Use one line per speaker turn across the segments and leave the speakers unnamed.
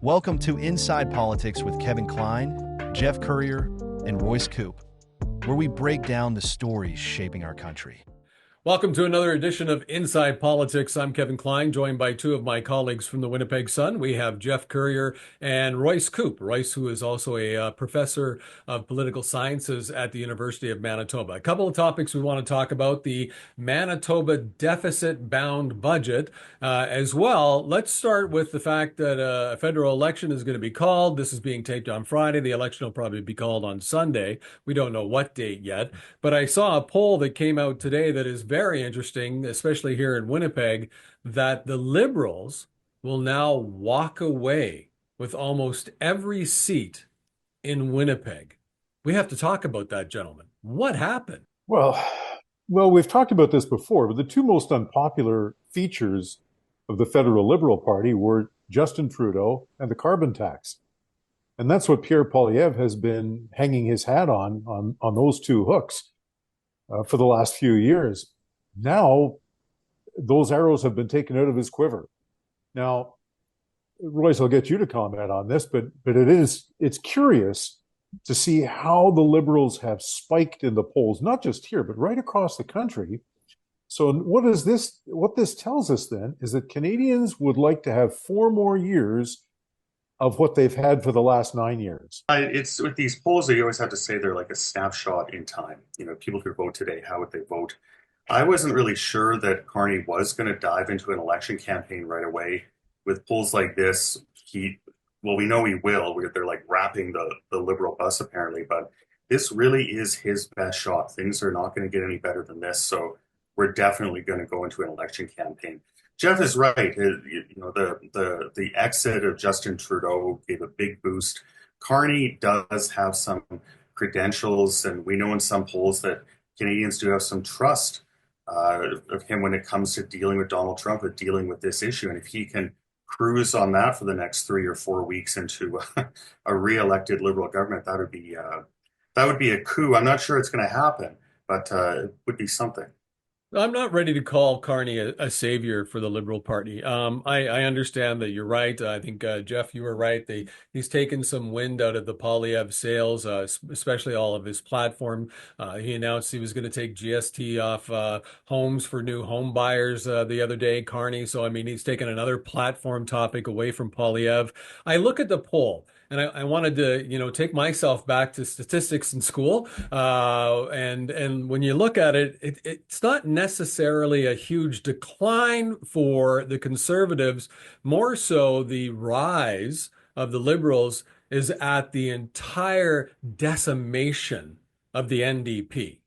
Welcome to Inside Politics with Kevin Klein, Jeff Courier, and Royce Coop, where we break down the stories shaping our country.
Welcome to another edition of Inside Politics. I'm Kevin Klein, joined by two of my colleagues from the Winnipeg Sun. We have Jeff Courier and Royce Coop. Royce, who is also a professor of political sciences at the University of Manitoba. A couple of topics we want to talk about: the Manitoba deficit-bound budget. As well, let's start with the fact that a federal election is going to be called. This is being taped on Friday. The election will probably be called on Sunday. We don't know what date yet. But I saw a poll that came out today that is very interesting, especially here in Winnipeg, that the Liberals will now walk away with almost every seat in Winnipeg. We have to talk about that, gentlemen. What happened?
Well, we've talked about this before, but the two most unpopular features of the federal Liberal Party were Justin Trudeau and the carbon tax. And that's what Pierre Poilievre has been hanging his hat on those two hooks for the last few years. Now, those arrows have been taken out of his quiver. Now, Royce, I'll get you to comment on this, but it's curious to see how the Liberals have spiked in the polls, not just here, but right across the country. So what this tells us then is that Canadians would like to have 4 more years of what they've had for the last 9 years.
It's with these polls, you always have to say they're like a snapshot in time. You know, people could vote today. How would they vote? I wasn't really sure that Carney was going to dive into an election campaign right away. With polls like this, we know he will. They're like wrapping the Liberal bus apparently, but this really is his best shot. Things are not going to get any better than this. So we're definitely going to go into an election campaign. Jeff is right. You know, the exit of Justin Trudeau gave a big boost. Carney does have some credentials, and we know in some polls that Canadians do have some trust of him when it comes to dealing with Donald Trump, and dealing with this issue. And if he can cruise on that for the next 3 or 4 weeks into a re-elected Liberal government, that would be a coup. I'm not sure it's going to happen, but it would be something.
I'm not ready to call Carney a savior for the Liberal Party. I understand that you're right. I think, Jeff, you were right. He's taken some wind out of the Poilievre sails, especially all of his platform. He announced he was going to take GST off homes for new home buyers the other day, Carney. So, I mean, he's taken another platform topic away from Poilievre. I look at the poll, and I wanted to, take myself back to statistics in school. And when you look at it, it's not necessarily a huge decline for the Conservatives. More so, the rise of the Liberals is at the entire decimation of the NDP.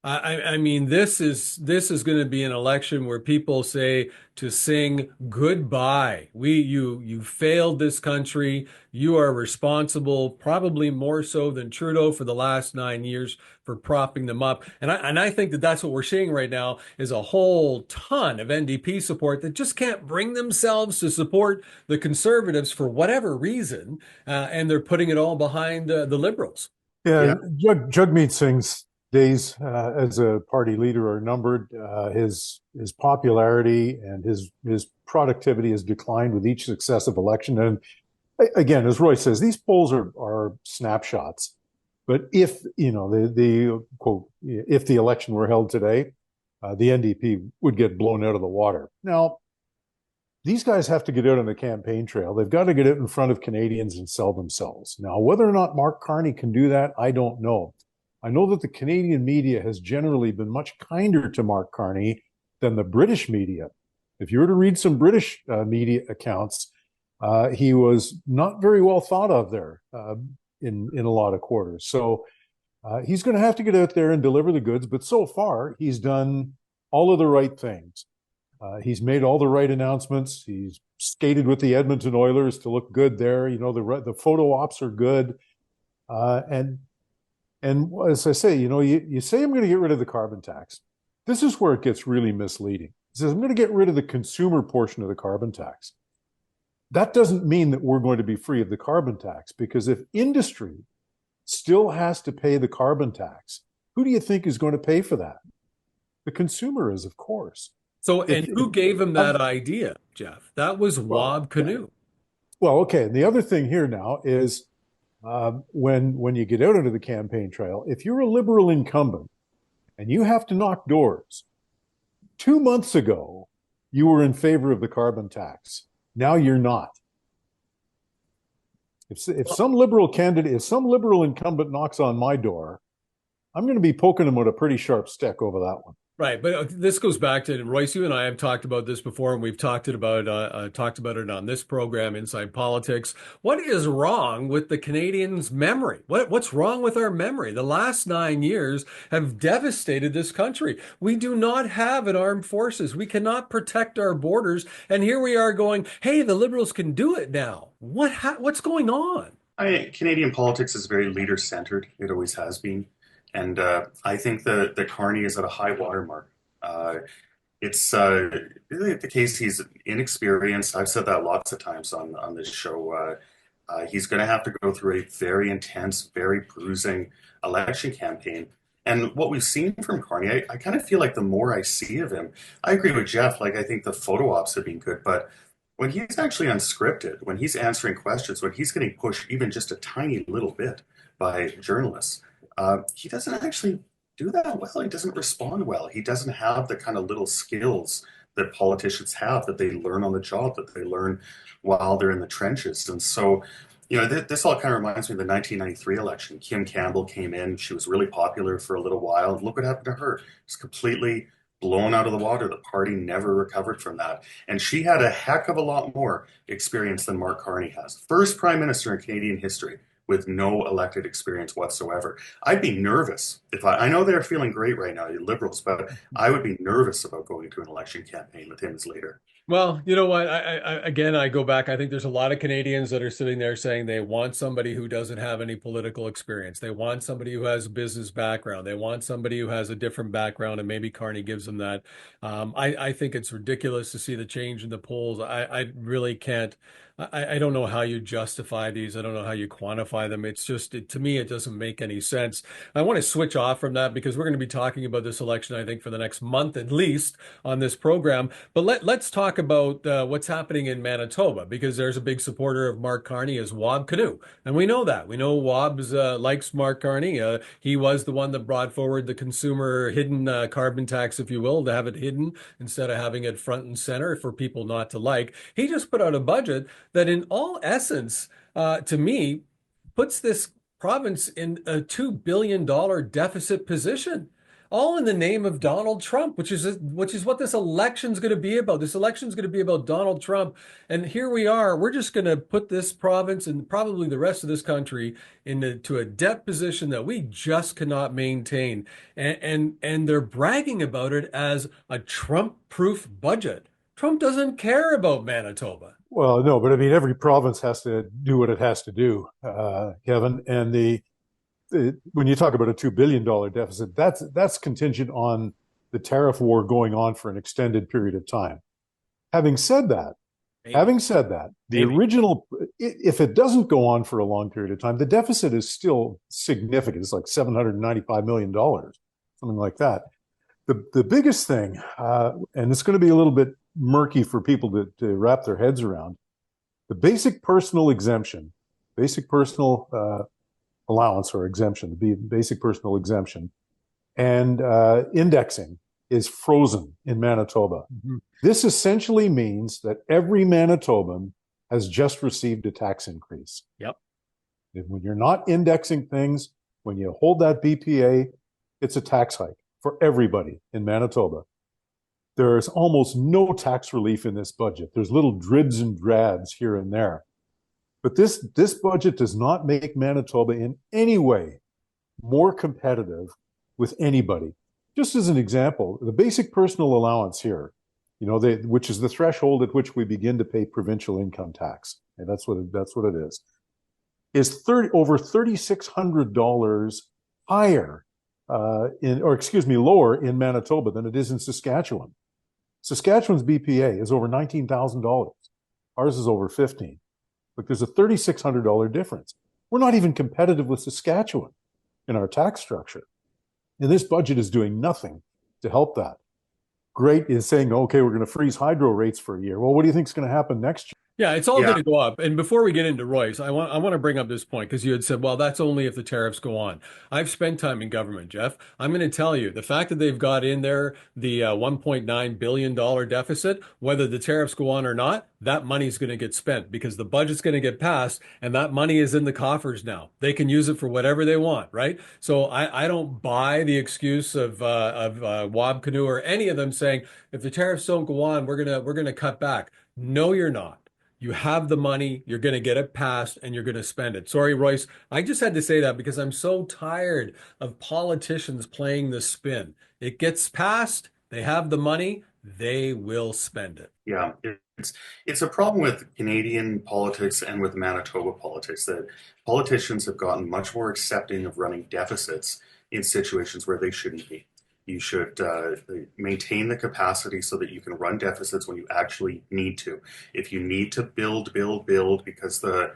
I mean, this is going to be an election where people say to sing goodbye. You failed this country. You are responsible, probably more so than Trudeau, for the last 9 years for propping them up. And I think that that's what we're seeing right now, is a whole ton of NDP support that just can't bring themselves to support the Conservatives for whatever reason, and they're putting it all behind the Liberals.
Yeah. Jagmeet Singh's days as a party leader are numbered. His popularity and his productivity has declined with each successive election. And again, as Roy says, these polls are snapshots. But if the quote, if the election were held today, the NDP would get blown out of the water. Now, these guys have to get out on the campaign trail. They've got to get out in front of Canadians and sell themselves. Now, whether or not Mark Carney can do that, I don't know. I know that the Canadian media has generally been much kinder to Mark Carney than the British media. If you were to read some British media accounts, he was not very well thought of there in a lot of quarters. So he's going to have to get out there and deliver the goods. But so far, he's done all of the right things. He's made all the right announcements. He's skated with the Edmonton Oilers to look good there. You know, the photo ops are good. And as I say, you say I'm going to get rid of the carbon tax. This is where it gets really misleading. He says, I'm going to get rid of the consumer portion of the carbon tax. That doesn't mean that we're going to be free of the carbon tax, because if industry still has to pay the carbon tax, who do you think is going to pay for that? The consumer is, of course.
So, and who gave him that idea, Jeff? That was Wab Kinew.
Well, okay. And the other thing here now is when you get out into the campaign trail, if you're a Liberal incumbent and you have to knock doors, 2 months ago, you were in favor of the carbon tax. Now you're not. If some Liberal candidate, if some Liberal incumbent knocks on my door, I'm going to be poking him with a pretty sharp stick over that one.
Right, but this goes back to, and Royce, you and I have talked about this before, and we've talked about it on this program, Inside Politics. What is wrong with the Canadians' memory? What's wrong with our memory? The last 9 years have devastated this country. We do not have an armed forces. We cannot protect our borders, and here we are going, "Hey, the Liberals can do it now." What's going on?
Canadian politics is very leader-centered. It always has been. And I think the Carney is at a high watermark. It's really the case he's inexperienced. I've said that lots of times on this show. He's going to have to go through a very intense, very bruising election campaign. And what we've seen from Carney, I kind of feel like the more I see of him, I agree with Jeff. Like, I think the photo ops have been good, but when he's actually unscripted, when he's answering questions, when he's getting pushed even just a tiny little bit by journalists, he doesn't actually do that well. He doesn't respond well. He doesn't have the kind of little skills that politicians have that they learn on the job, that they learn while they're in the trenches. And so, this all kind of reminds me of the 1993 election. Kim Campbell came in. She was really popular for a little while. Look what happened to her. It's completely blown out of the water. The party never recovered from that. And she had a heck of a lot more experience than Mark Carney has. First prime minister in Canadian history with no elected experience whatsoever. I'd be nervous if I know they're feeling great right now, you Liberals, but I would be nervous about going to an election campaign with him as leader.
Well, you know what? I go back. I think there's a lot of Canadians that are sitting there saying they want somebody who doesn't have any political experience. They want somebody who has a business background. They want somebody who has a different background, and maybe Carney gives them that. I think it's ridiculous to see the change in the polls. I really can't. I don't know how you justify these. I don't know how you quantify them. It's just, to me, it doesn't make any sense. I want to switch off from that because we're going to be talking about this election, I think, for the next month at least on this program. But let's talk about what's happening in Manitoba, because there's a big supporter of Mark Carney as Wob Canoe. And we know that. We know Wobbs likes Mark Carney. He was the one that brought forward the consumer hidden carbon tax, if you will, to have it hidden instead of having it front and center for people not to like. He just put out a budget that in all essence, to me, puts this province in a $2 billion deficit position, all in the name of Donald Trump, which is what this election's going to be about. This election's going to be about Donald Trump. And here we are. We're just going to put this province and probably the rest of this country into a debt position that we just cannot maintain. And they're bragging about it as a Trump-proof budget. Trump doesn't care about Manitoba.
Well, no, but I mean, every province has to do what it has to do, Kevin. And when you talk about a $2 billion deficit, that's contingent on the tariff war going on for an extended period of time. Having said that, the original, if it doesn't go on for a long period of time, the deficit is still significant. It's like $795 million, something like that. The biggest thing, and it's going to be a little bit murky for people to wrap their heads around, the basic personal exemption, basic personal allowance or exemption, the basic personal exemption, and indexing is frozen in Manitoba. Mm-hmm. This essentially means that every Manitoban has just received a tax increase.
Yep.
And when you're not indexing things, when you hold that BPA, it's a tax hike for everybody in Manitoba. There's almost no tax relief in this budget. There's little dribs and drabs here and there. But this budget does not make Manitoba in any way more competitive with anybody. Just as an example, the basic personal allowance here, which is the threshold at which we begin to pay provincial income tax, and that's what it is over $3,600 higher lower in Manitoba than it is in Saskatchewan. Saskatchewan's BPA is over $19,000. Ours is over $15,000. Look, there's a $3,600 difference. We're not even competitive with Saskatchewan in our tax structure. And this budget is doing nothing to help that. Great is saying, okay, we're going to freeze hydro rates for a year. Well, what do you think is going to happen next year?
Yeah, it's all going
Yeah,
to go up. And before we get into Royce, I want to bring up this point because you had said, well, that's only if the tariffs go on. I've spent time in government, Jeff. I'm going to tell you the fact that they've got in there the $1.9 billion deficit, whether the tariffs go on or not, that money's going to get spent because the budget's going to get passed and that money is in the coffers now. They can use it for whatever they want, right? So I don't buy the excuse of Wob Canoe or any of them saying if the tariffs don't go on, we're gonna cut back. No, you're not. You have the money, you're going to get it passed, and you're going to spend it. Sorry, Royce. I just had to say that because I'm so tired of politicians playing the spin. It gets passed, they have the money, they will spend it.
yeah. It's a problem with Canadian politics and with Manitoba politics that politicians have gotten much more accepting of running deficits in situations where they shouldn't be. You should maintain the capacity so that you can run deficits when you actually need to. If you need to build because the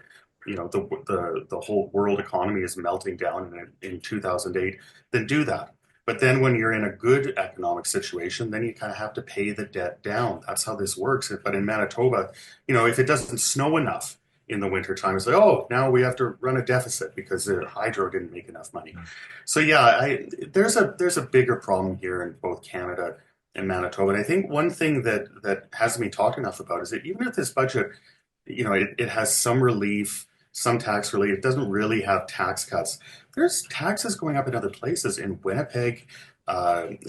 whole world economy is melting down in 2008, then do that. But then when you're in a good economic situation, then you kind of have to pay the debt down. That's how this works. But in Manitoba, if it doesn't snow enough in the wintertime, it's like, oh, now we have to run a deficit because the hydro didn't make enough money. So yeah, there's a bigger problem here in both Canada and Manitoba. And I think one thing that hasn't been talked enough about is that even if this budget, it has some relief, some tax relief, it doesn't really have tax cuts. There's taxes going up in other places. In Winnipeg,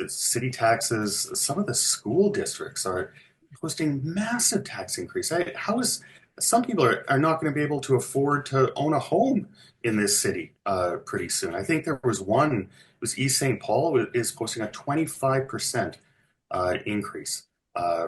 city taxes, some of the school districts are posting massive tax increase. Some people are not going to be able to afford to own a home in this city pretty soon. I think there was one, it was East St. Paul is posting a 25% increase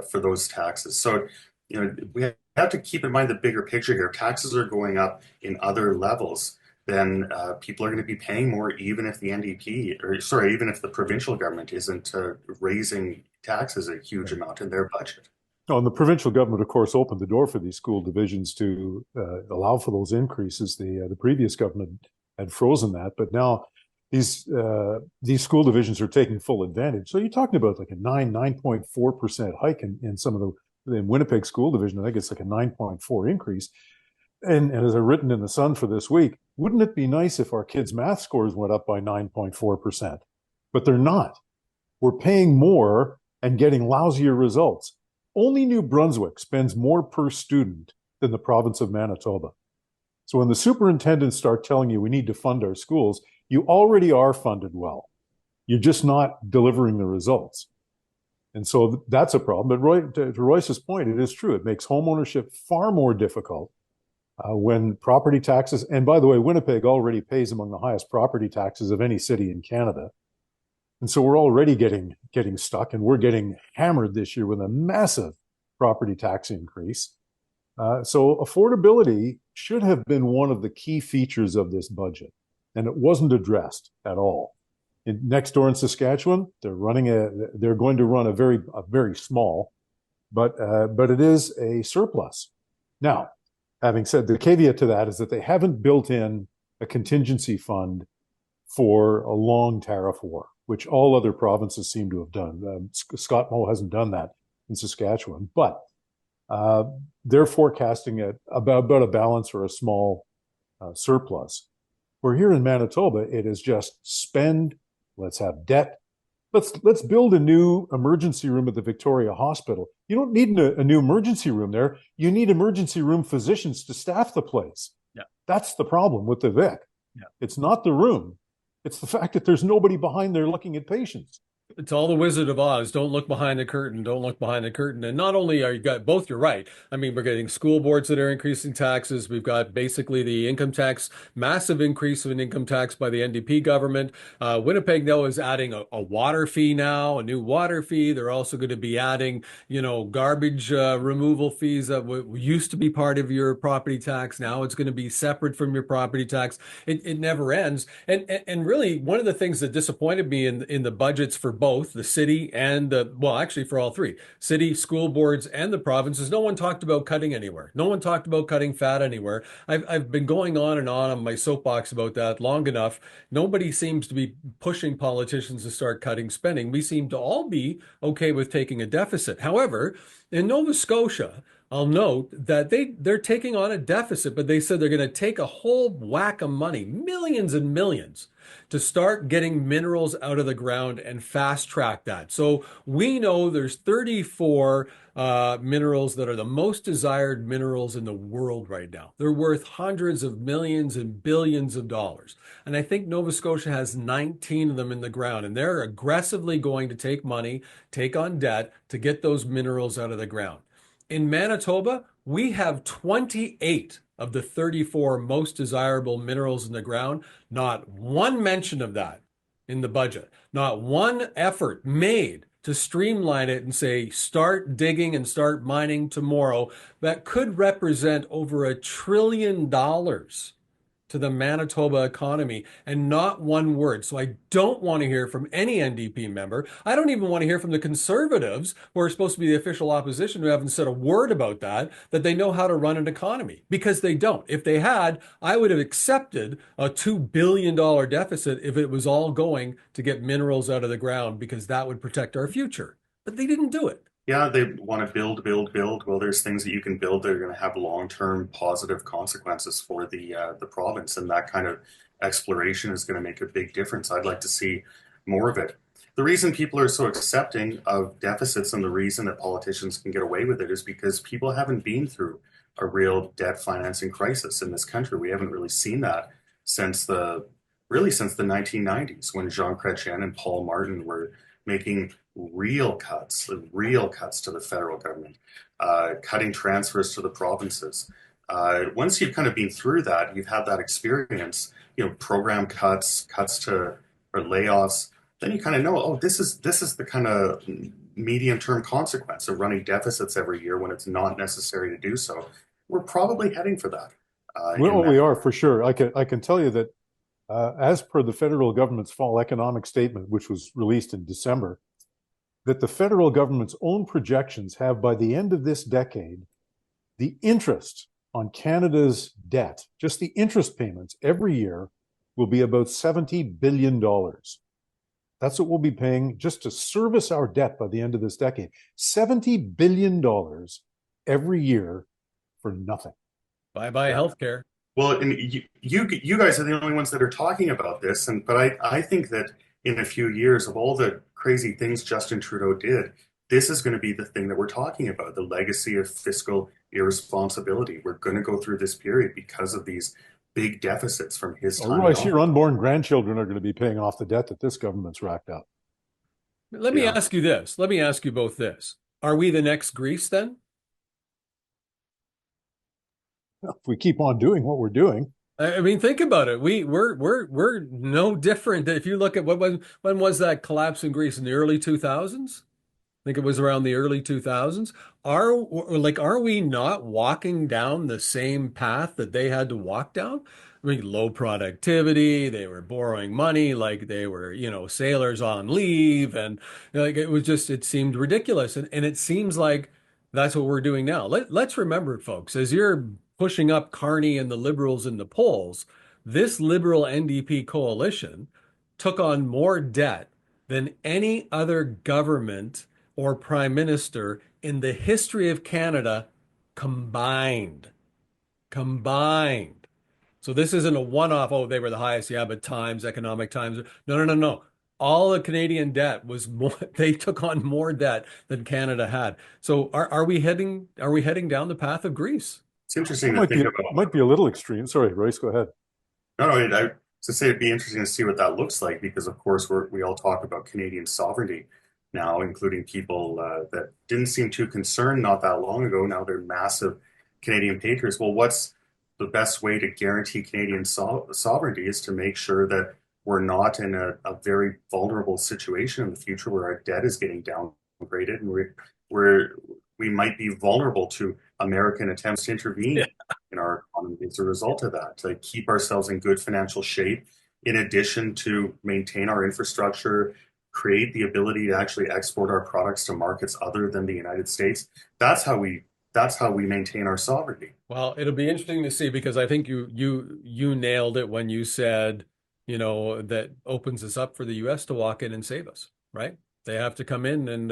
for those taxes. So, we have to keep in mind the bigger picture here. If taxes are going up in other levels, then people are going to be paying more, even if even if the provincial government isn't raising taxes a huge amount in their budget.
Oh, and the provincial government, of course, opened the door for these school divisions to allow for those increases. The previous government had frozen that, but now these school divisions are taking full advantage. So you're talking about like a 9.4% hike in some of in Winnipeg school division. I think it's like a 9.4 increase. And as I've written in the Sun for this week, wouldn't it be nice if our kids' math scores went up by 9.4%? But they're not. We're paying more and getting lousier results. Only New Brunswick spends more per student than the province of Manitoba. So when the superintendents start telling you we need to fund our schools, you already are funded well. You're just not delivering the results. And so that's a problem. But to Royce's point, it is true. It makes homeownership far more difficult when property taxes, and by the way, Winnipeg already pays among the highest property taxes of any city in Canada. And so we're already getting stuck, and we're getting hammered this year with a massive property tax increase. So affordability should have been one of the key features of this budget, and it wasn't addressed at all. Next door in Saskatchewan, they're going to run a very small, but it is a surplus. Now, having said, the caveat to that is that they haven't built in a contingency fund for a long tariff war, which all other provinces seem to have done. Scott Moe hasn't done that in Saskatchewan, but they're forecasting it about a balance or a small surplus. Where here in Manitoba, it is just spend, let's have debt, let's build a new emergency room at the Victoria Hospital. You don't need a new emergency room there. You need emergency room physicians to staff the place.
Yeah.
That's the problem with the Vic.
Yeah.
It's not the room. It's the fact that there's nobody behind there looking at patients.
It's all the Wizard of Oz. Don't look behind the curtain. Don't look behind the curtain. And not only are you got both, you're right. I mean, we're getting school boards that are increasing taxes. We've got basically the income tax, massive increase of an income tax by the NDP government. Winnipeg, though, is adding a water fee now, a new water fee. They're also going to be adding, garbage removal fees that used to be part of your property tax. Now it's going to be separate from your property tax. It never ends. And really, one of the things that disappointed me in the budgets for both the city and actually for all three, city, school boards, and the provinces, no one talked about cutting anywhere. No one talked about cutting fat anywhere. I've been going on my soapbox about that long enough. Nobody seems to be pushing politicians to start cutting spending. We seem to all be okay with taking a deficit. However, in Nova Scotia, I'll note that they're taking on a deficit, but they said they're going to take a whole whack of money, millions and millions, to start getting minerals out of the ground and fast track that. So we know there's 34 minerals that are the most desired minerals in the world right now. They're worth hundreds of millions and billions of dollars. And I think Nova Scotia has 19 of them in the ground, and they're aggressively going to take money, take on debt to get those minerals out of the ground. In Manitoba, we have 28 of the 34 most desirable minerals in the ground. Not one mention of that in the budget. Not one effort made to streamline it and say, start digging and start mining tomorrow. That could represent over $1 trillion to the Manitoba economy, and not one word. So I don't want to hear from any NDP member. I don't even want to hear from the Conservatives, who are supposed to be the official opposition, who haven't said a word about that they know how to run an economy, because they don't. If they had, I would have accepted a $2 billion deficit if it was all going to get minerals out of the ground, because that would protect our future. But they didn't do it.
Yeah, they want to build, build, build. Well, there's things that you can build that are going to have long-term positive consequences for the province, and that kind of exploration is going to make a big difference. I'd like to see more of it. The reason people are so accepting of deficits and the reason that politicians can get away with it is because people haven't been through a real debt financing crisis in this country. We haven't really seen that since since the 1990s, when Jean Chrétien and Paul Martin were making real cuts to the federal government, cutting transfers to the provinces. Once you've kind of been through that, you've had that experience, program cuts or layoffs, then you kind of know, oh, this is the kind of medium-term consequence of running deficits every year when it's not necessary to do so. We're probably heading for that.
We are for sure. I can tell you that as per the federal government's fall economic statement, which was released in December, that the federal government's own projections have, by the end of this decade, the interest on Canada's debt, just the interest payments every year, will be about $70 billion. That's what we'll be paying just to service our debt by the end of this decade. $70 billion every year for nothing.
Bye-bye healthcare.
Well, and you guys are the only ones that are talking about this, but I think that in a few years, of all the crazy things Justin Trudeau did, this is going to be the thing that we're talking about, the legacy of fiscal irresponsibility. We're going to go through this period because of these big deficits from his time.
Royce, your unborn grandchildren are going to be paying off the debt that this government's racked up.
Let me ask you this. Let me ask you both this. Are we the next Greece then?
If we keep on doing what we're doing.
I mean, think about it. We're no different. If you look at when was that collapse in Greece, in the early 2000s? I think it was around the early 2000s. Are we not walking down the same path that they had to walk down? I mean, low productivity, they were borrowing money like they were, sailors on leave, and it seemed ridiculous. And it seems like that's what we're doing now. Let's remember, folks, as you're pushing up Carney and the Liberals in the polls, this Liberal NDP coalition took on more debt than any other government or prime minister in the history of Canada combined. So this isn't a one-off, oh, they were the highest, yeah, but economic times. No. All the Canadian debt was more, they took on more debt than Canada had. So are we heading down the path of Greece?
It's interesting to think about.
It might be a little extreme. Sorry, Royce, go ahead.
No, I to say it'd be interesting to see what that looks like, because of course we all talk about Canadian sovereignty now, including people that didn't seem too concerned not that long ago. Now they're massive Canadian patriots. Well, what's the best way to guarantee Canadian sovereignty is to make sure that we're not in a very vulnerable situation in the future where our debt is getting downgraded and we might be vulnerable to American attempts to intervene in our economy as a result of that, to keep ourselves in good financial shape, in addition to maintain our infrastructure, create the ability to actually export our products to markets other than the United States. That's how we maintain our sovereignty.
Well, it'll be interesting to see, because I think you nailed it when you said, that opens us up for the US to walk in and save us, right? They have to come in and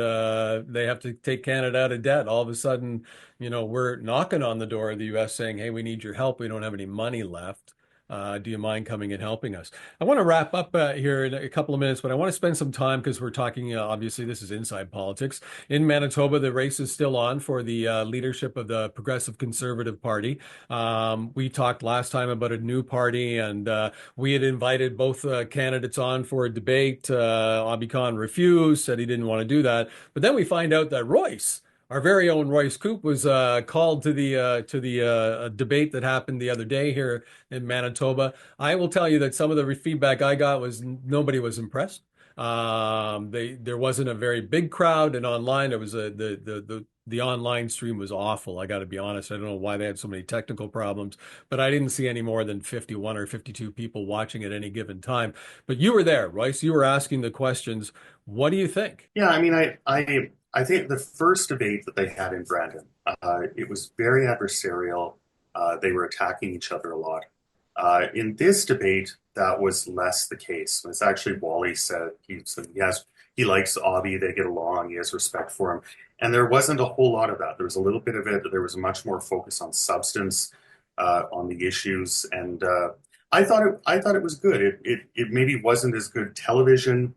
they have to take Canada out of debt. All of a sudden, we're knocking on the door of the U.S. saying, "Hey, we need your help. We don't have any money left. Do you mind coming and helping us?" I want to wrap up here in a couple of minutes, but I want to spend some time because we're talking, obviously, this is inside politics. In Manitoba, the race is still on for the leadership of the Progressive Conservative Party. We talked last time about a new party, and we had invited both candidates on for a debate. Abi Khan refused, said he didn't want to do that. But then we find out that Royce, our very own Royce Coop, was called to the debate that happened the other day here in Manitoba. I will tell you that some of the feedback I got was nobody was impressed. There wasn't a very big crowd, and online there was the online stream was awful. I got to be honest. I don't know why they had so many technical problems, but I didn't see any more than 51 or 52 people watching at any given time. But you were there, Royce. You were asking the questions. What do you think?
Yeah, I mean, I think the first debate that they had in Brandon, it was very adversarial. They were attacking each other a lot. In this debate, that was less the case. It's actually Wally said he likes Avi, they get along, he has respect for him. And there wasn't a whole lot of that. There was a little bit of it, but there was much more focus on substance, on the issues. And I thought it was good. It maybe wasn't as good television.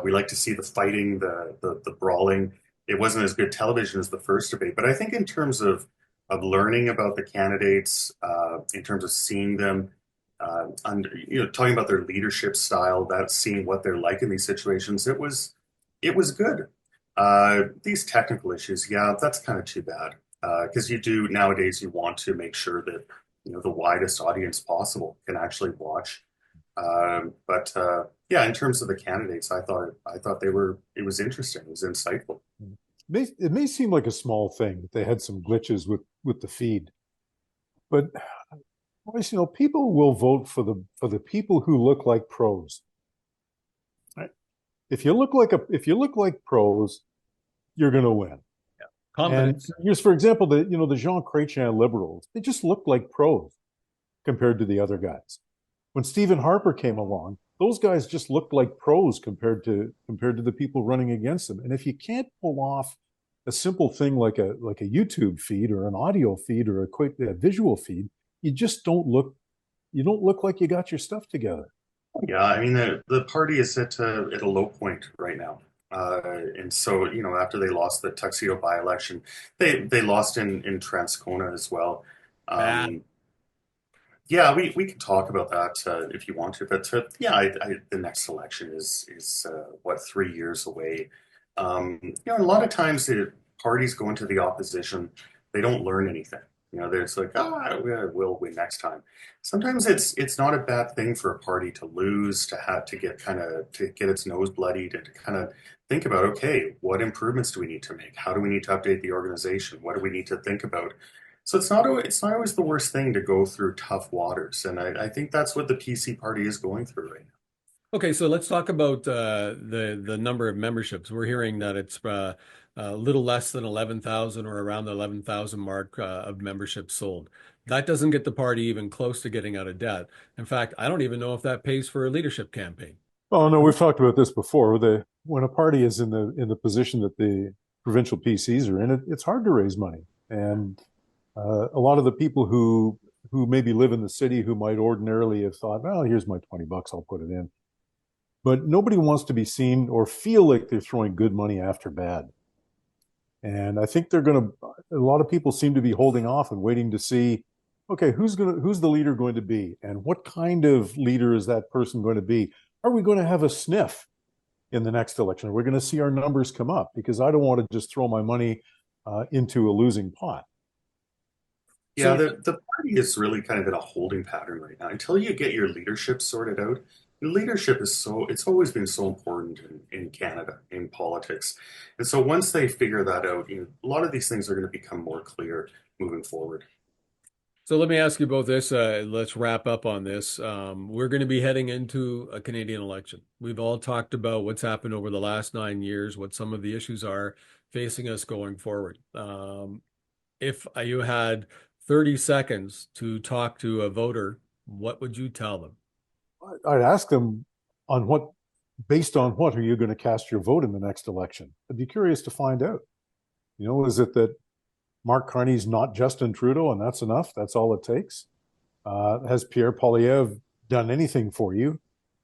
We like to see the fighting, the brawling. It wasn't as good television as the first debate. But I think in terms of learning about the candidates, in terms of seeing them, talking about their leadership style, that seeing what they're like in these situations, it was good. These technical issues, yeah, that's kind of too bad because nowadays you want to make sure that the widest audience possible can actually watch. But yeah, in terms of the candidates, I thought it was interesting, it was insightful.
It may seem like a small thing that they had some glitches with the feed, but people will vote for the people who look like pros. Right? If you look like pros, you're going to win.
Yeah. Confidence.
And just for example, the Jean Chrétien Liberals, they just look like pros compared to the other guys. When Stephen Harper came along, those guys just looked like pros compared to the people running against them. And if you can't pull off a simple thing like a YouTube feed or an audio feed or a visual feed, you just don't look like you got your stuff together.
Yeah, I mean the party is at a low point right now. And so, after they lost the Tuxedo by-election, they lost in Transcona as well. Yeah, we can talk about that if you want to, but yeah, the next election is what, 3 years away. A lot of times the parties go into the opposition, they don't learn anything. They're just like, we'll win next time. Sometimes it's not a bad thing for a party to lose, to have to get its nose bloodied, and to kind of think about, okay, what improvements do we need to make? How do we need to update the organization? What do we need to think about? So it's not always the worst thing to go through tough waters, and I think that's what the PC party is going through right now.
Okay, so let's talk about the number of memberships. We're hearing that it's a little less than 11,000 or around the 11,000 mark of memberships sold. That doesn't get the party even close to getting out of debt. In fact, I don't even know if that pays for a leadership campaign.
Oh no, we've talked about this before. When a party is in the position that the provincial PCs are in, it's hard to raise money, and a lot of the people who maybe live in the city who might ordinarily have thought, well, here's my $20, I'll put it in. But nobody wants to be seen or feel like they're throwing good money after bad. And I think a lot of people seem to be holding off and waiting to see, okay, who's the leader going to be? And what kind of leader is that person going to be? Are we going to have a sniff in the next election? Are we going to see our numbers come up? Because I don't want to just throw my money into a losing pot.
Yeah, the party is really kind of in a holding pattern right now. Until you get your leadership sorted out, leadership it's always been so important in Canada, in politics. And so once they figure that out, a lot of these things are going to become more clear moving forward.
So let me ask you both this. Let's wrap up on this. We're going to be heading into a Canadian election. We've all talked about what's happened over the last 9 years, what some of the issues are facing us going forward. If you had 30 seconds to talk to a voter, what would you tell them?
I'd ask them on based on what are you going to cast your vote in the next election? I'd be curious to find out. Is it that Mark Carney's not Justin Trudeau and that's enough? That's all it takes? Has Pierre Poilievre done anything for you?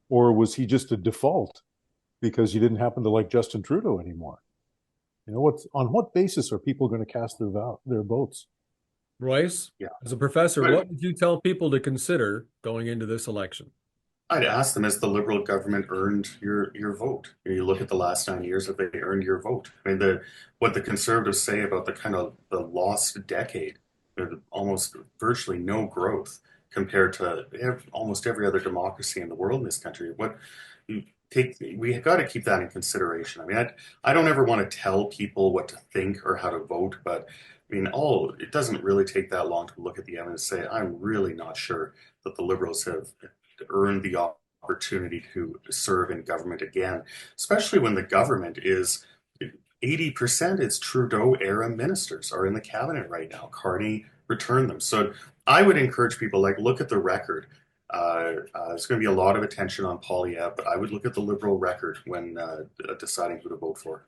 Or was he just a default because you didn't happen to like Justin Trudeau anymore? On what basis are people going to cast their votes?
Royce,
Yeah.
as a professor, what would you tell people to consider going into this election?
I'd ask them, has the Liberal government earned your vote? You look at the last 9 years, have they earned your vote? I mean, what the Conservatives say about the kind of the lost decade, almost virtually no growth compared to almost every other democracy in the world in this country. We got to keep that in consideration. I mean, I don't ever want to tell people what to think or how to vote, but I mean, it doesn't really take that long to look at the evidence and say, I'm really not sure that the Liberals have earned the opportunity to serve in government again, especially when the government is 80% it's Trudeau era ministers are in the cabinet right now. Carney returned them. So I would encourage people, look at the record. There's going to be a lot of attention on Poilievre, but I would look at the Liberal record when deciding who to vote for.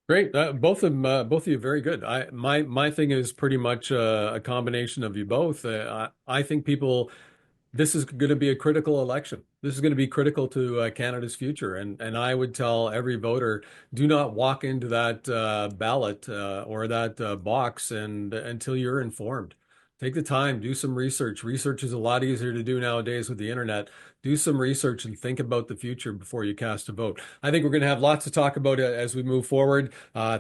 Great, both of you, very good. My thing is pretty much a combination of you both. I think this is going to be a critical election. This is going to be critical to Canada's future, and I would tell every voter, do not walk into that ballot or that box until you're informed. Take the time, do some research. Research is a lot easier to do nowadays with the internet. Do some research and think about the future before you cast a vote. I think we're going to have lots to talk about as we move forward.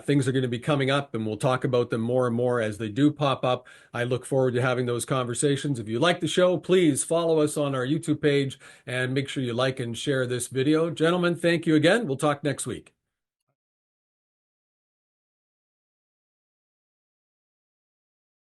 Things are going to be coming up, and we'll talk about them more and more as they do pop up. I look forward to having those conversations. If you like the show, please follow us on our YouTube page and make sure you like and share this video. Gentlemen, thank you again. We'll talk next week.